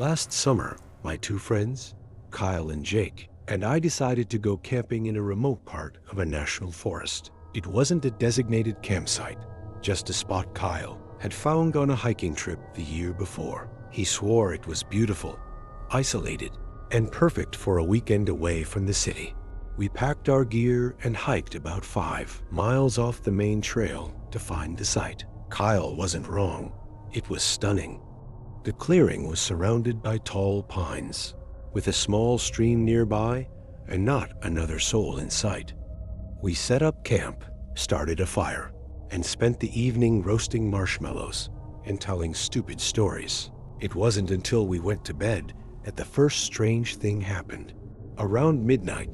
Last summer, my two friends, Kyle and Jake, and I decided to go camping in a remote part of a national forest. It wasn't a designated campsite, just a spot Kyle had found on a hiking trip the year before. He swore it was beautiful, isolated, and perfect for a weekend away from the city. We packed our gear and hiked about 5 miles off the main trail to find the site. Kyle wasn't wrong. It was stunning. The clearing was surrounded by tall pines, with a small stream nearby and not another soul in sight. We set up camp, started a fire, and spent the evening roasting marshmallows and telling stupid stories. It wasn't until we went to bed that the first strange thing happened. Around midnight,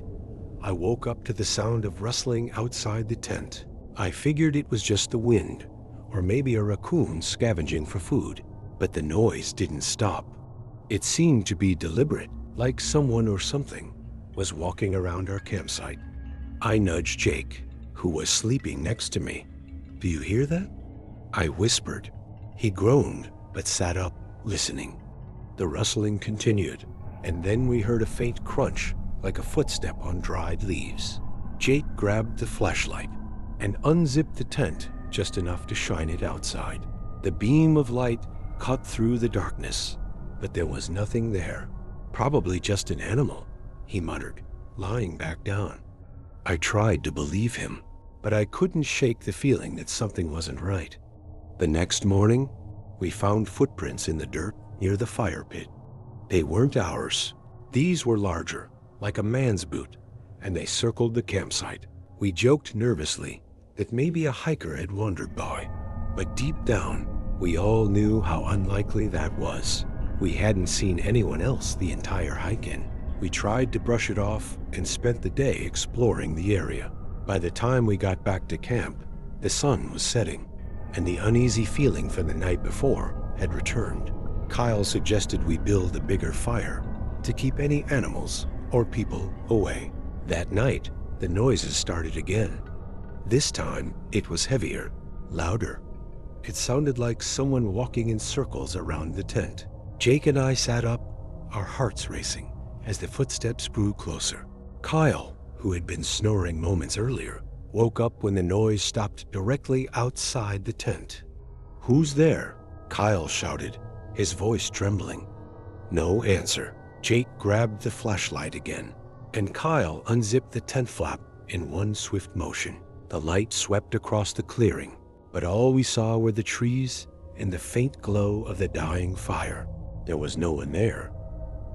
I woke up to the sound of rustling outside the tent. I figured it was just the wind, or maybe a raccoon scavenging for food, but the noise didn't stop. It seemed to be deliberate, like someone or something was walking around our campsite. I nudged Jake, who was sleeping next to me. "Do you hear that?" I whispered. He groaned, but sat up, listening. The rustling continued, and then we heard a faint crunch, like a footstep on dried leaves. Jake grabbed the flashlight and unzipped the tent just enough to shine it outside. The beam of light cut through the darkness, but there was nothing there. "Probably just an animal," he muttered, lying back down. I tried to believe him, but I couldn't shake the feeling that something wasn't right. The next morning, we found footprints in the dirt near the fire pit. They weren't ours. These were larger, like a man's boot, and they circled the campsite. We joked nervously that maybe a hiker had wandered by, but deep down, we all knew how unlikely that was. We hadn't seen anyone else the entire hike in. We tried to brush it off and spent the day exploring the area. By the time we got back to camp, the sun was setting, and the uneasy feeling from the night before had returned. Kyle suggested we build a bigger fire to keep any animals or people away. That night, the noises started again. This time, it was heavier, louder. It sounded like someone walking in circles around the tent. Jake and I sat up, our hearts racing, as the footsteps grew closer. Kyle, who had been snoring moments earlier, woke up when the noise stopped directly outside the tent. "Who's there?" Kyle shouted, his voice trembling. No answer. Jake grabbed the flashlight again, and Kyle unzipped the tent flap in one swift motion. The light swept across the clearing, but all we saw were the trees and the faint glow of the dying fire. There was no one there.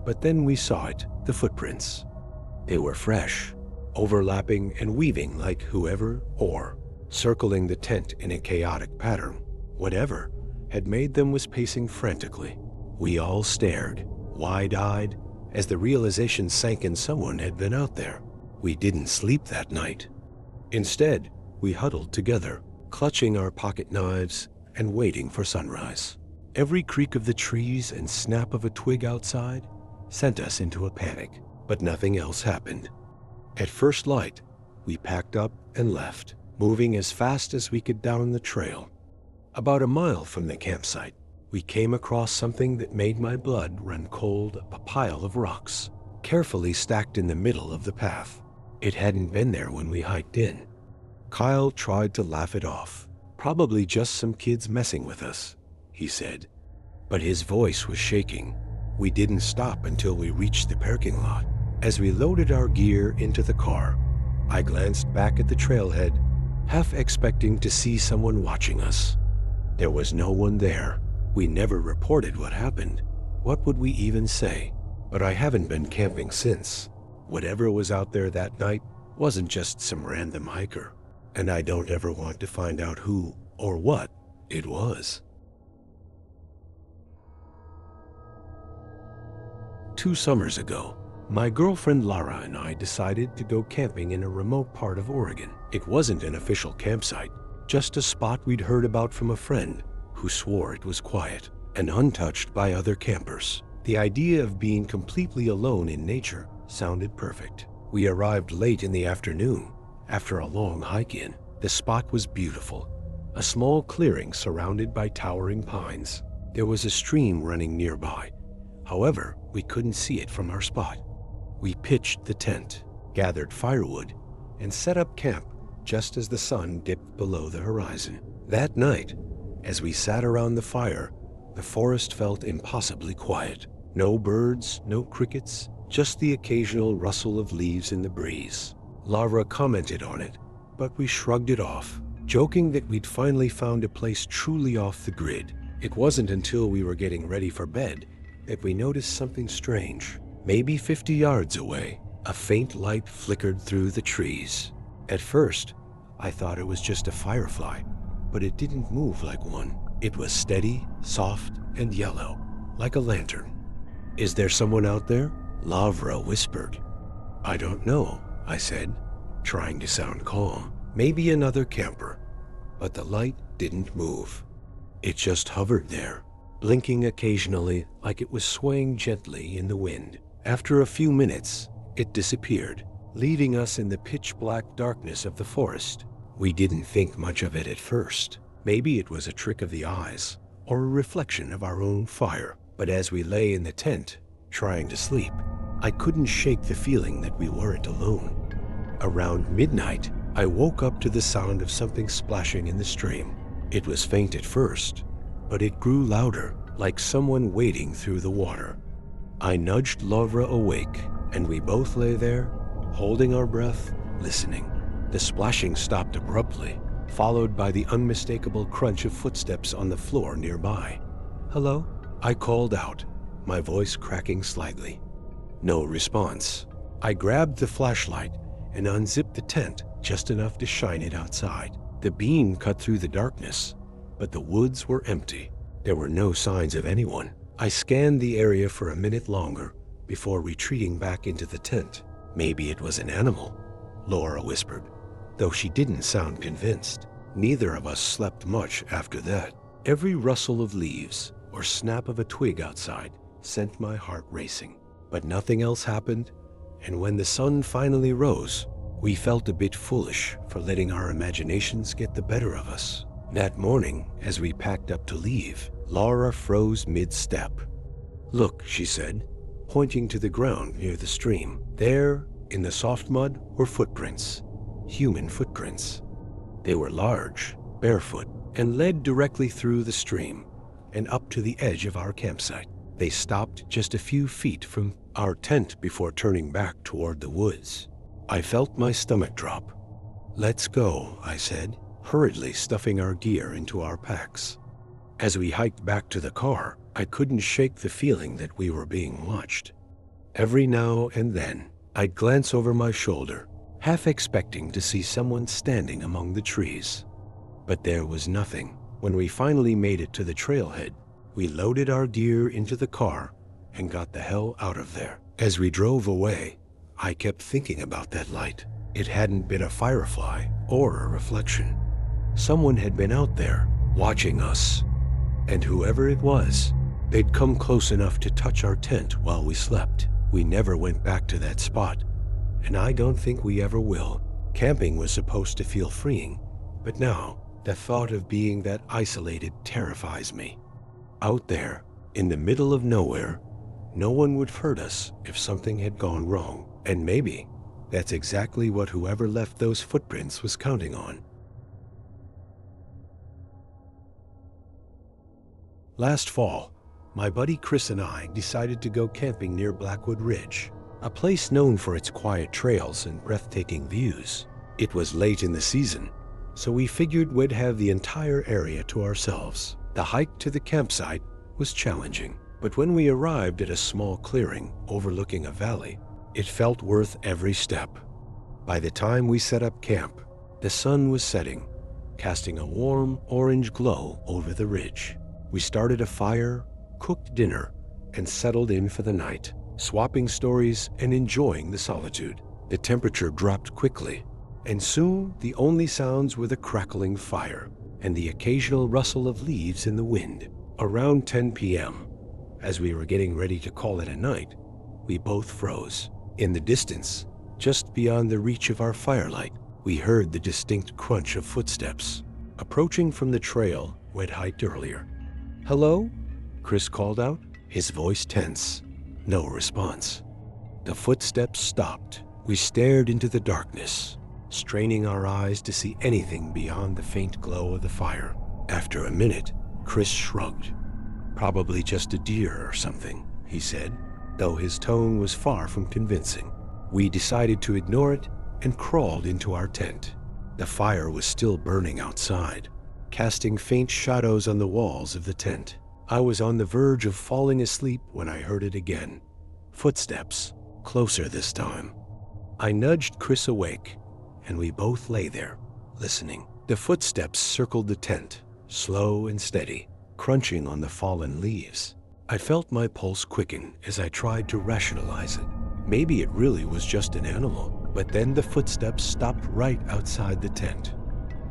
But then we saw it, the footprints. They were fresh, overlapping and weaving like whoever or circling the tent in a chaotic pattern. Whatever had made them was pacing frantically. We all stared, wide-eyed, as the realization sank in someone had been out there. We didn't sleep that night. Instead, we huddled together, clutching our pocket knives and waiting for sunrise. Every creak of the trees and snap of a twig outside sent us into a panic, but nothing else happened. At first light, we packed up and left, moving as fast as we could down the trail. About a mile from the campsite, we came across something that made my blood run cold, a pile of rocks, carefully stacked in the middle of the path. It hadn't been there when we hiked in. Kyle tried to laugh it off. "Probably just some kids messing with us," he said, but his voice was shaking. We didn't stop until we reached the parking lot. As we loaded our gear into the car, I glanced back at the trailhead, half expecting to see someone watching us. There was no one there. We never reported what happened. What would we even say? But I haven't been camping since. Whatever was out there that night wasn't just some random hiker, and I don't ever want to find out who or what it was. 2 summers ago, my girlfriend Lara and I decided to go camping in a remote part of Oregon. It wasn't an official campsite, just a spot we'd heard about from a friend who swore it was quiet and untouched by other campers. The idea of being completely alone in nature sounded perfect. We arrived late in the afternoon after a long hike in. The spot was beautiful, a small clearing surrounded by towering pines. There was a stream running nearby, However, we couldn't see it from our spot. We pitched the tent, gathered firewood, and set up camp just as the sun dipped below the horizon. That night, as we sat around the fire, the forest felt impossibly quiet. No birds, no crickets, just the occasional rustle of leaves in the breeze. Lara commented on it, but we shrugged it off, joking that we'd finally found a place truly off the grid. It wasn't until we were getting ready for bed that we noticed something strange. Maybe 50 yards away, a faint light flickered through the trees. At first, I thought it was just a firefly, but it didn't move like one. It was steady, soft, and yellow, like a lantern. "Is there someone out there?" Lavra whispered. "I don't know," I said, trying to sound calm. "Maybe another camper." But the light didn't move. It just hovered there, blinking occasionally like it was swaying gently in the wind. After a few minutes, it disappeared, leaving us in the pitch-black darkness of the forest. We didn't think much of it at first. Maybe it was a trick of the eyes, or a reflection of our own fire. But as we lay in the tent, trying to sleep, I couldn't shake the feeling that we weren't alone. Around midnight, I woke up to the sound of something splashing in the stream. It was faint at first, but it grew louder, like someone wading through the water. I nudged Lavra awake, and we both lay there, holding our breath, listening. The splashing stopped abruptly, followed by the unmistakable crunch of footsteps on the floor nearby. "Hello?" I called out, my voice cracking slightly. No response. I grabbed the flashlight and unzipped the tent just enough to shine it outside. The beam cut through the darkness, but the woods were empty. There were no signs of anyone. I scanned the area for a minute longer before retreating back into the tent. "Maybe it was an animal," Laura whispered, though she didn't sound convinced. Neither of us slept much after that. Every rustle of leaves or snap of a twig outside sent my heart racing. But nothing else happened, and when the sun finally rose, we felt a bit foolish for letting our imaginations get the better of us. That morning, as we packed up to leave, Laura froze mid-step. "Look," she said, pointing to the ground near the stream. There, in the soft mud, were footprints. Human footprints. They were large, barefoot, and led directly through the stream and up to the edge of our campsite. They stopped just a few feet from our tent before turning back toward the woods. I felt my stomach drop. "Let's go," I said, hurriedly stuffing our gear into our packs. As we hiked back to the car, I couldn't shake the feeling that we were being watched. Every now and then, I'd glance over my shoulder, half expecting to see someone standing among the trees. But there was nothing. When we finally made it to the trailhead, we loaded our gear into the car and got the hell out of there. As we drove away, I kept thinking about that light. It hadn't been a firefly or a reflection. Someone had been out there, watching us. And whoever it was, they'd come close enough to touch our tent while we slept. We never went back to that spot, and I don't think we ever will. Camping was supposed to feel freeing, but now, the thought of being that isolated terrifies me. Out there, in the middle of nowhere, no one would hurt us if something had gone wrong. And maybe that's exactly what whoever left those footprints was counting on. Last fall, my buddy Chris and I decided to go camping near Blackwood Ridge, a place known for its quiet trails and breathtaking views. It was late in the season, so we figured we'd have the entire area to ourselves. The hike to the campsite was challenging, but when we arrived at a small clearing overlooking a valley, it felt worth every step. By the time we set up camp, the sun was setting, casting a warm orange glow over the ridge. We started a fire, cooked dinner, and settled in for the night, swapping stories and enjoying the solitude. The temperature dropped quickly, and soon the only sounds were the crackling fire and the occasional rustle of leaves in the wind. Around 10 p.m., as we were getting ready to call it a night, we both froze. In the distance, just beyond the reach of our firelight, we heard the distinct crunch of footsteps, approaching from the trail we'd hiked earlier. "Hello?" Chris called out, his voice tense. No response. The footsteps stopped. We stared into the darkness, straining our eyes to see anything beyond the faint glow of the fire. After a minute, Chris shrugged. "Probably just a deer or something," he said, though his tone was far from convincing. We decided to ignore it and crawled into our tent. The fire was still burning outside, casting faint shadows on the walls of the tent. I was on the verge of falling asleep when I heard it again. Footsteps, closer this time. I nudged Chris awake, and we both lay there, listening. The footsteps circled the tent, slow and steady, crunching on the fallen leaves. I felt my pulse quicken as I tried to rationalize it. Maybe it really was just an animal. But then the footsteps stopped right outside the tent.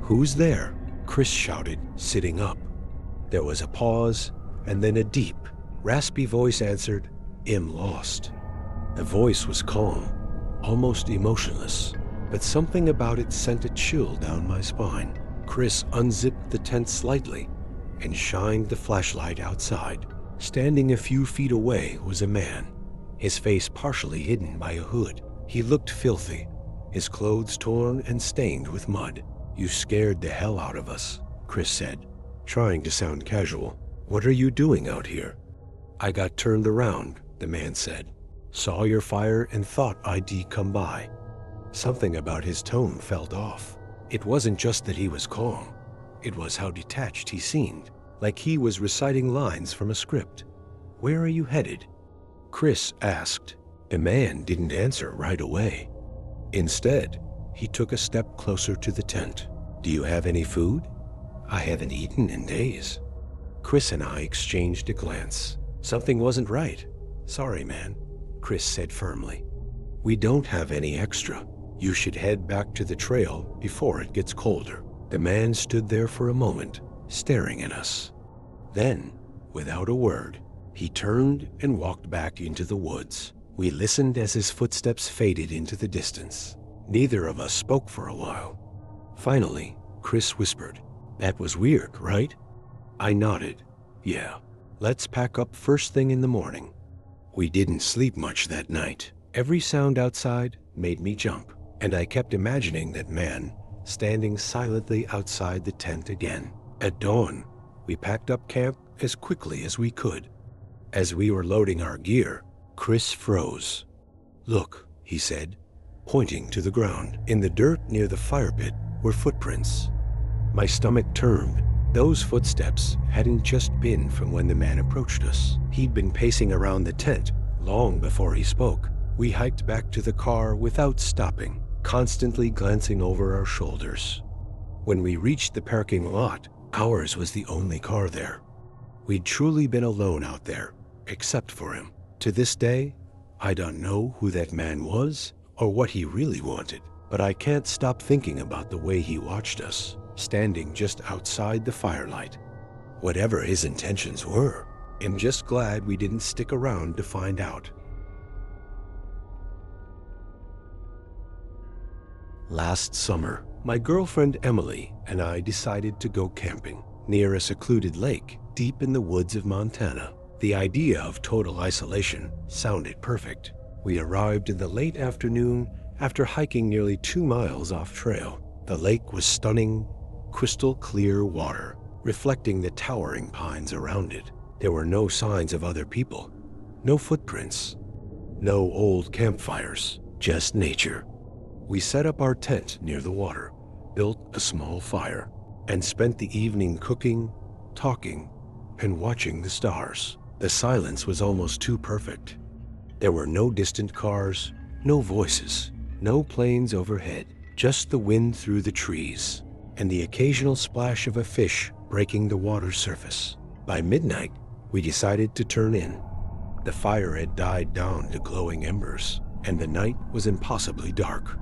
"Who's there?" Chris shouted, sitting up. There was a pause, and then a deep, raspy voice answered, "I'm lost." The voice was calm, almost emotionless, but something about it sent a chill down my spine. Chris unzipped the tent slightly and shined the flashlight outside. Standing a few feet away was a man, his face partially hidden by a hood. He looked filthy, his clothes torn and stained with mud. "You scared the hell out of us," Chris said, trying to sound casual. "What are you doing out here?" "I got turned around," the man said. "Saw your fire and thought I'd come by." Something about his tone felt off. It wasn't just that he was calm. It was how detached he seemed, like he was reciting lines from a script. "Where are you headed?" Chris asked. The man didn't answer right away. Instead, he took a step closer to the tent. "Do you have any food?" "I haven't eaten in days." Chris and I exchanged a glance. Something wasn't right. "Sorry, man," Chris said firmly. "We don't have any extra. You should head back to the trail before it gets colder." The man stood there for a moment, staring at us. Then, without a word, he turned and walked back into the woods. We listened as his footsteps faded into the distance. Neither of us spoke for a while. Finally, Chris whispered, "That was weird, right?" I nodded. "Yeah. Let's pack up first thing in the morning." We didn't sleep much that night. Every sound outside made me jump, and I kept imagining that man standing silently outside the tent again. At dawn, we packed up camp as quickly as we could. As we were loading our gear, Chris froze. "Look," he said, pointing to the ground. In the dirt near the fire pit were footprints. My stomach turned. Those footsteps hadn't just been from when the man approached us. He'd been pacing around the tent long before he spoke. We hiked back to the car without stopping, constantly glancing over our shoulders. When we reached the parking lot, ours was the only car there. We'd truly been alone out there, except for him. To this day, I don't know who that man was or what he really wanted, but I can't stop thinking about the way he watched us, standing just outside the firelight. Whatever his intentions were, I'm just glad we didn't stick around to find out. Last summer, my girlfriend Emily and I decided to go camping near a secluded lake deep in the woods of Montana. The idea of total isolation sounded perfect. We arrived in the late afternoon after hiking nearly 2 miles off trail. The lake was stunning, crystal clear water, reflecting the towering pines around it. There were no signs of other people, no footprints, no old campfires, just nature. We set up our tent near the water, built a small fire, and spent the evening cooking, talking, and watching the stars. The silence was almost too perfect. There were no distant cars, no voices, no planes overhead, just the wind through the trees, and the occasional splash of a fish breaking the water's surface. By midnight, we decided to turn in. The fire had died down to glowing embers, and the night was impossibly dark.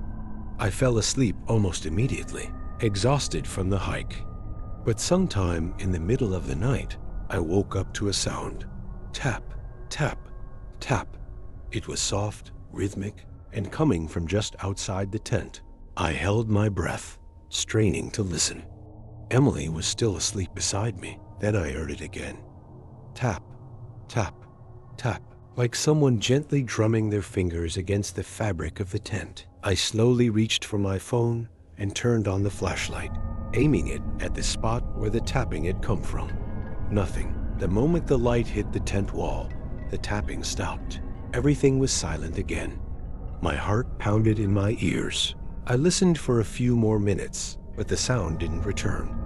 I fell asleep almost immediately, exhausted from the hike. But sometime in the middle of the night, I woke up to a sound. Tap, tap, tap. It was soft, rhythmic, and coming from just outside the tent. I held my breath, straining to listen. Emily was still asleep beside me. Then I heard it again. Tap, tap, tap, like someone gently drumming their fingers against the fabric of the tent. I slowly reached for my phone and turned on the flashlight, aiming it at the spot where the tapping had come from. Nothing. The moment the light hit the tent wall, the tapping stopped. Everything was silent again. My heart pounded in my ears. I listened for a few more minutes, but the sound didn't return.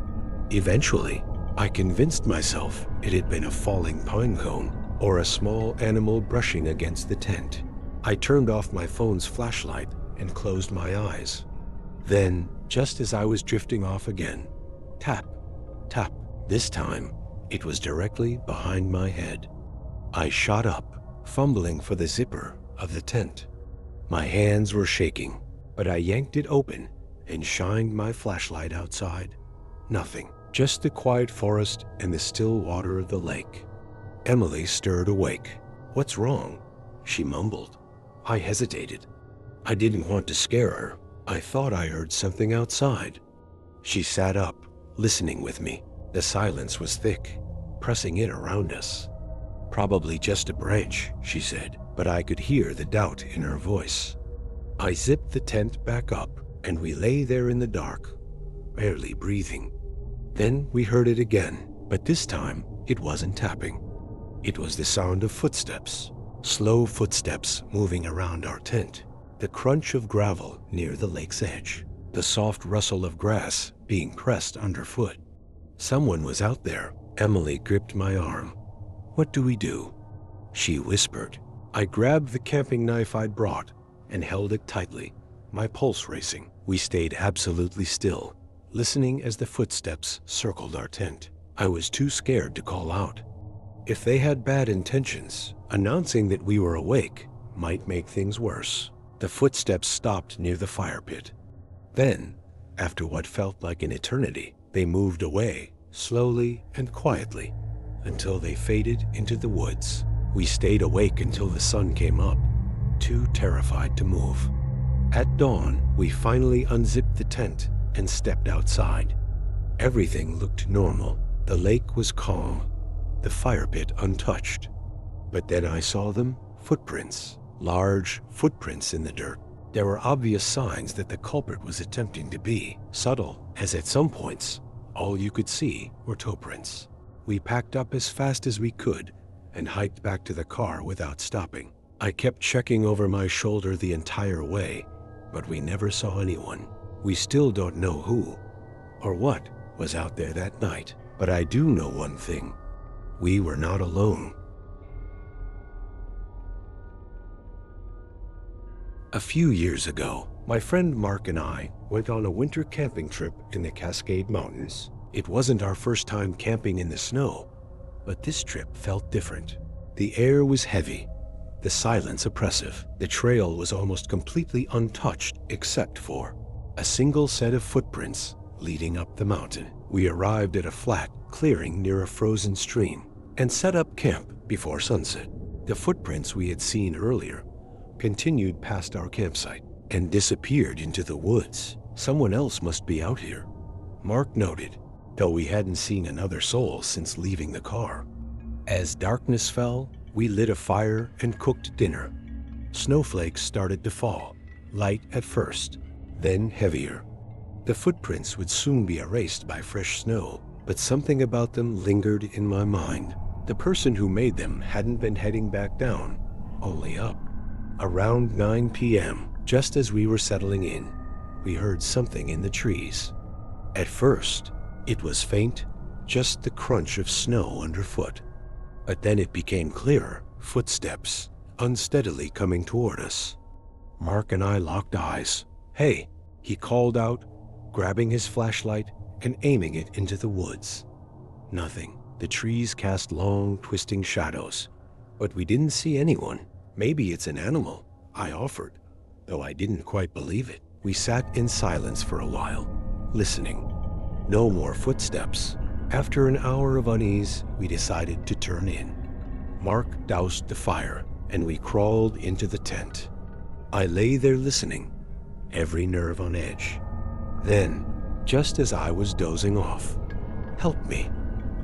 Eventually, I convinced myself it had been a falling pine cone or a small animal brushing against the tent. I turned off my phone's flashlight and closed my eyes. Then, just as I was drifting off again, tap, tap. This time, it was directly behind my head. I shot up, fumbling for the zipper of the tent. My hands were shaking, but I yanked it open and shined my flashlight outside. Nothing, just the quiet forest and the still water of the lake. Emily stirred awake. "What's wrong?" she mumbled. I hesitated. I didn't want to scare her. I thought I heard something outside. She sat up, listening with me. The silence was thick, pressing in around us. "Probably just a branch," she said, but I could hear the doubt in her voice. I zipped the tent back up, and we lay there in the dark, barely breathing. Then we heard it again, but this time it wasn't tapping. It was the sound of footsteps, slow footsteps moving around our tent, the crunch of gravel near the lake's edge, the soft rustle of grass being pressed underfoot. Someone was out there. Emily gripped my arm. "What do we do?" she whispered. I grabbed the camping knife I'd brought and held it tightly, my pulse racing. We stayed absolutely still, listening as the footsteps circled our tent. I was too scared to call out. If they had bad intentions, announcing that we were awake might make things worse. The footsteps stopped near the fire pit. Then, after what felt like an eternity, they moved away, slowly and quietly, until they faded into the woods. We stayed awake until the sun came up, too terrified to move. At dawn, we finally unzipped the tent and stepped outside. Everything looked normal. The lake was calm, the fire pit untouched. But then I saw them, footprints, large footprints in the dirt. There were obvious signs that the culprit was attempting to be subtle, as at some points, all you could see were toe prints. We packed up as fast as we could and hiked back to the car without stopping. I kept checking over my shoulder the entire way, but we never saw anyone. We still don't know who or what was out there that night, but I do know one thing. We were not alone. A few years ago, my friend Mark and I went on a winter camping trip in the Cascade Mountains. It wasn't our first time camping in the snow, but this trip felt different. The air was heavy, the silence oppressive. The trail was almost completely untouched except for a single set of footprints leading up the mountain. We arrived at a flat clearing near a frozen stream and set up camp before sunset. The footprints we had seen earlier continued past our campsite and disappeared into the woods. Someone else must be out here, Mark noted, though we hadn't seen another soul since leaving the car. As darkness fell, we lit a fire and cooked dinner. Snowflakes started to fall, light at first, then heavier. The footprints would soon be erased by fresh snow, but something about them lingered in my mind. The person who made them hadn't been heading back down, only up. Around 9 p.m., just as we were settling in, we heard something in the trees. At first, it was faint, just the crunch of snow underfoot. But then it became clearer, footsteps, unsteadily coming toward us. Mark and I locked eyes. "Hey," he called out, grabbing his flashlight and aiming it into the woods. Nothing. The trees cast long, twisting shadows, but we didn't see anyone. "Maybe it's an animal," I offered, though I didn't quite believe it. We sat in silence for a while, listening. No more footsteps. After an hour of unease, we decided to turn in. Mark doused the fire, and we crawled into the tent. I lay there listening, every nerve on edge. Then, just as I was dozing off, "Help me,"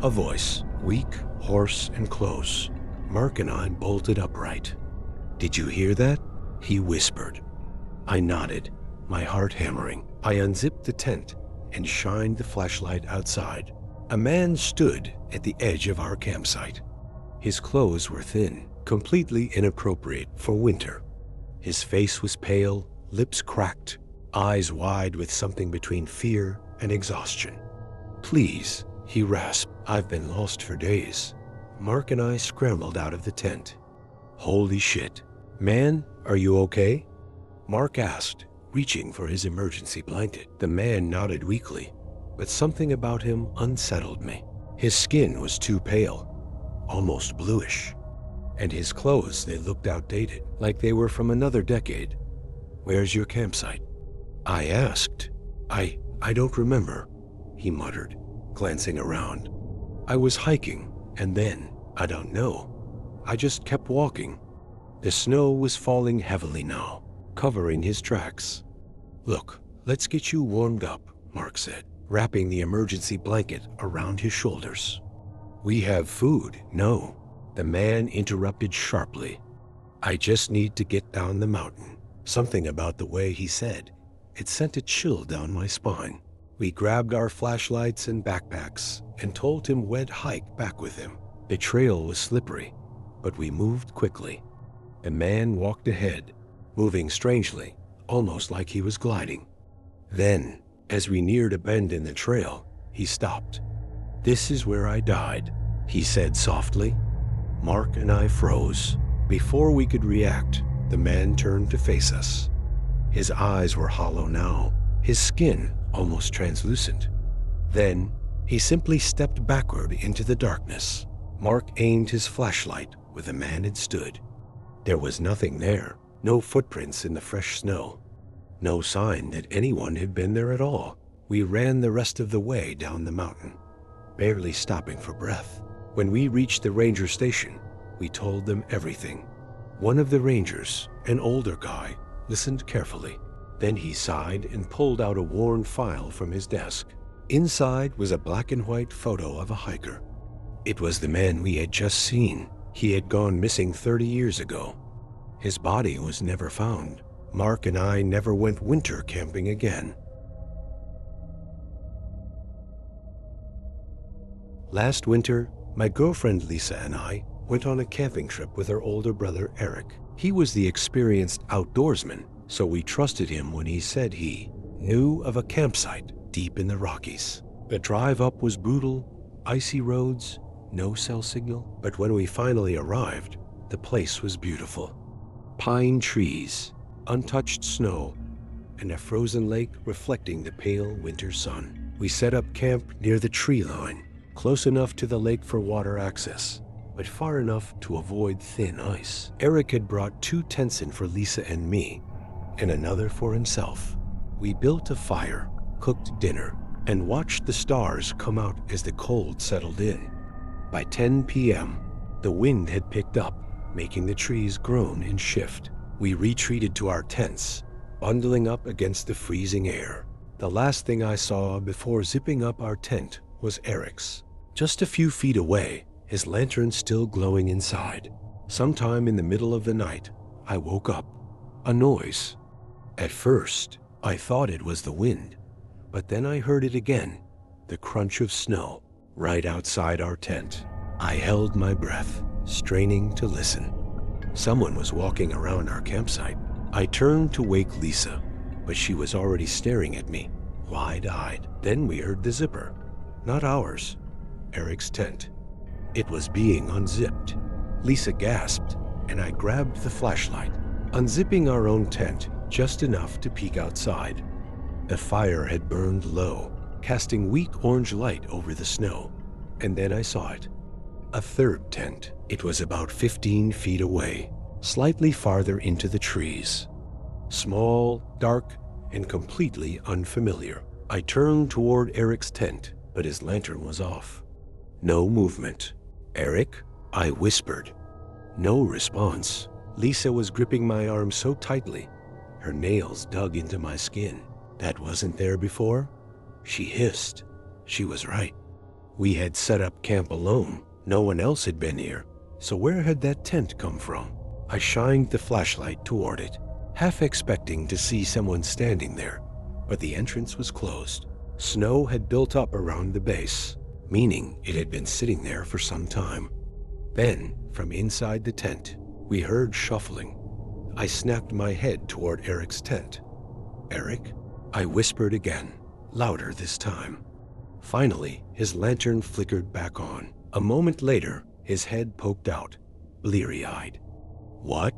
a voice, weak, hoarse, and close, Mark and I bolted upright. "Did you hear that?" he whispered. I nodded, my heart hammering. I unzipped the tent and shined the flashlight outside. A man stood at the edge of our campsite. His clothes were thin, completely inappropriate for winter. His face was pale, lips cracked, eyes wide with something between fear and exhaustion. "Please," he rasped, "I've been lost for days." Mark and I scrambled out of the tent. "Holy shit. Man, are you okay?" Mark asked, reaching for his emergency blanket. The man nodded weakly, but something about him unsettled me. His skin was too pale, almost bluish, and his clothes, they looked outdated, like they were from another decade. "Where's your campsite?" I asked. I don't remember," he muttered, glancing around. "I was hiking, and then, I don't know. I just kept walking." The snow was falling heavily now, covering his tracks. "Look, let's get you warmed up," Mark said, wrapping the emergency blanket around his shoulders. "We have food." "No," the man interrupted sharply. "I just need to get down the mountain." Something about the way he said, it sent a chill down my spine. We grabbed our flashlights and backpacks and told him we'd hike back with him. The trail was slippery, but we moved quickly. The man walked ahead, moving strangely, almost like he was gliding. Then, as we neared a bend in the trail, he stopped. "This is where I died," he said softly. Mark and I froze. Before we could react, the man turned to face us. His eyes were hollow now, his skin almost translucent. Then, he simply stepped backward into the darkness. Mark aimed his flashlight where the man had stood. There was nothing there, no footprints in the fresh snow. No sign that anyone had been there at all. We ran the rest of the way down the mountain, barely stopping for breath. When we reached the ranger station, we told them everything. One of the rangers, an older guy, listened carefully. Then he sighed and pulled out a worn file from his desk. Inside was a black and white photo of a hiker. It was the man we had just seen. He had gone missing 30 years ago. His body was never found. Mark and I never went winter camping again. Last winter, my girlfriend Lisa and I went on a camping trip with her older brother Eric. He was the experienced outdoorsman, so we trusted him when he said he knew of a campsite deep in the Rockies. The drive up was brutal, icy roads, no cell signal, but when we finally arrived, the place was beautiful. Pine trees, untouched snow, and a frozen lake reflecting the pale winter sun. We set up camp near the tree line, close enough to the lake for water access, but far enough to avoid thin ice. Eric had brought 2 tents in for Lisa and me, and another for himself. We built a fire, cooked dinner, and watched the stars come out as the cold settled in. By 10 p.m., the wind had picked up, making the trees groan and shift. We retreated to our tents, bundling up against the freezing air. The last thing I saw before zipping up our tent was Eric's. Just a few feet away, his lantern still glowing inside. Sometime in the middle of the night, I woke up. A noise. At first, I thought it was the wind, but then I heard it again, the crunch of snow, right outside our tent. I held my breath, straining to listen. Someone was walking around our campsite. I turned to wake Lisa, but she was already staring at me, wide-eyed. Then we heard the zipper. Not ours, Eric's tent. It was being unzipped. Lisa gasped, and I grabbed the flashlight, unzipping our own tent just enough to peek outside. The fire had burned low, casting weak orange light over the snow. And then I saw it. A third tent. It was about 15 feet away, slightly farther into the trees. Small, dark, and completely unfamiliar. I turned toward Eric's tent, but his lantern was off. No movement. "Eric?" I whispered. No response. Lisa was gripping my arm so tightly, her nails dug into my skin. That wasn't there before? She hissed. She was right. We had set up camp alone. No one else had been here, So where had that tent come from? I shined the flashlight toward it, half expecting to see someone standing there, but the entrance was closed. Snow had built up around the base, meaning it had been sitting there for some time. Then, from inside the tent, we heard shuffling. I snapped my head toward Eric's tent. "Eric?" I whispered again, louder this time. Finally, his lantern flickered back on. A moment later, his head poked out, bleary-eyed. "What?"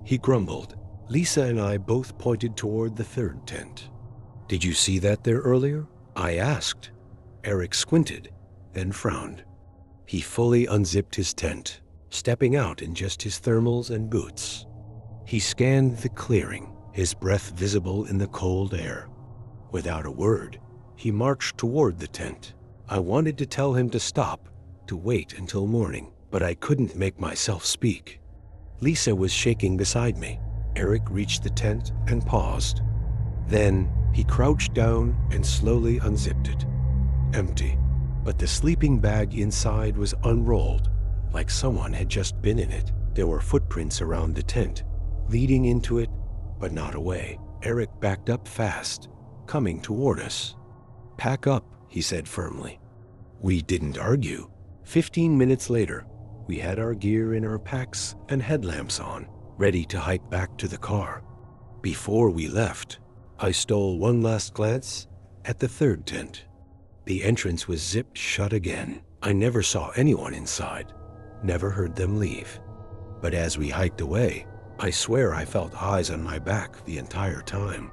he grumbled. Lisa and I both pointed toward the third tent. "Did you see that there earlier?" I asked. Eric squinted, then frowned. He fully unzipped his tent, stepping out in just his thermals and boots. He scanned the clearing, his breath visible in the cold air. Without a word, he marched toward the tent. I wanted to tell him to stop, to wait until morning, but I couldn't make myself speak. Lisa was shaking beside me. Eric reached the tent and paused. Then he crouched down and slowly unzipped it. Empty, but the sleeping bag inside was unrolled, like someone had just been in it. There were footprints around the tent, leading into it, but not away. Eric backed up fast, coming toward us. "Pack up," he said firmly. We didn't argue. 15 minutes later, we had our gear in our packs and headlamps on, ready to hike back to the car. Before we left, I stole one last glance at the third tent. The entrance was zipped shut again. I never saw anyone inside, never heard them leave. But as we hiked away, I swear I felt eyes on my back the entire time.